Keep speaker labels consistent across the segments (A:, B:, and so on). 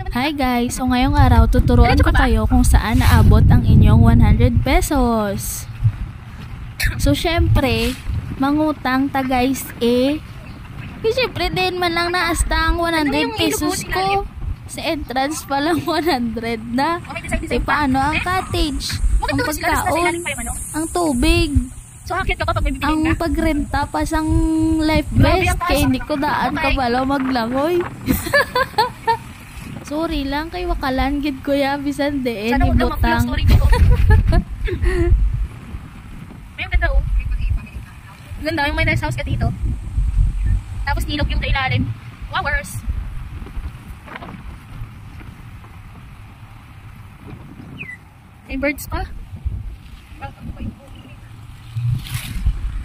A: Hi guys, so ngayong araw tuturuan ko kayo kung saan naabot ang inyong 100 pesos. So syempre, mangutang ta guys syempre din man lang naasta ang 100 pesos ko. Sa entrance pa lang 100 na. Paano ang cottage, ang pagkaon, ang tubig,
B: so akit ka kapag may bibigyan
A: ang pagrenta pa sang life vest, kaya hindi ko daan kabalo maglangoy. Sorry lang kay wakalan gid ko ya bisan deen ni butang.
B: May ganda oh. Ganda yung may nice house ka dito. Tapos nilog yung kailalim. Flowers. May birds pa.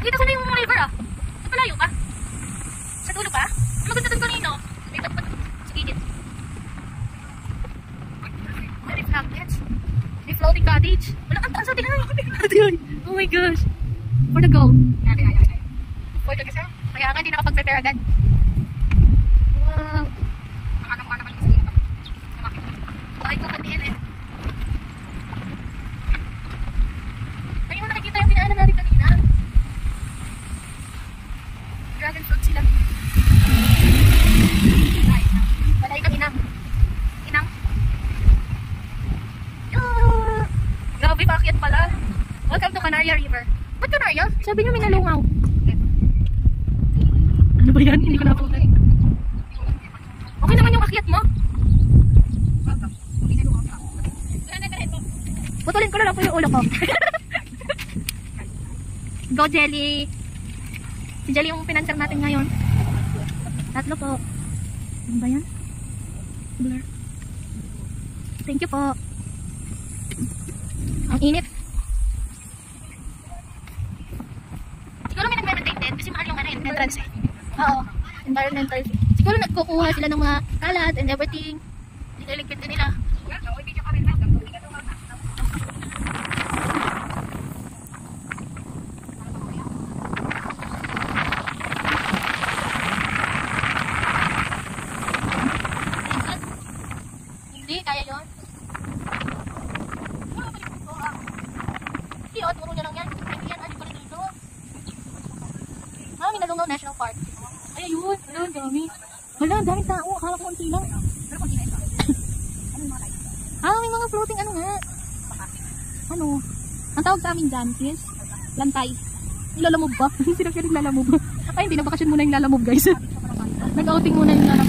B: Dito sa yung river ah. Malayo pa. Sa dulo pa. Maganda doon kanino. Dito pa sa gilid. The floating cottage. Wala ang taas natin na. Oh my gosh. For the go. For the kasi. Kaya nga hindi nakapag-prepare agad. Wow. Bakit ko pandiin eh. Ayun mo nakikita yung pinaanan natin kanina. Dragon fruit sila. Balay kang inang. Grabe, bakit pala? Welcome to Canaria River. Ba't Canaria? Sabi niyo may nalungaw. Ano ba yan? Hindi ko napuntan. Okay naman yung akyat mo? Putulin ko na lang po yung ulo ko. Go Jelly! Si Jelly yung pinansar natin ngayon. Tatlo po. Ano ba yan? Blur. Thank you po. Ang init. Siguro may nagme-maintain din kasi mahal yung entrance eh. Oo, environmental. Siguro nagkukuha sila ng mga kalat and everything. Nilaligpit din nila. Hindi, kaya yun. Turo niya lang yan. Hindi yan, ano pa rin dito. Minalungaw National Park. Ay, ayun. Ayun, dami. Wala, daming tao. Akala ko konti lang. May mga floating ano nga. Ano? Ang tawag sa amin dyan is lantay. Nilalamove ba? Sino kaya naglalamove? Ay, hindi na bakasyon muna yung lalamove guys. Nag-outing muna yung lalamove.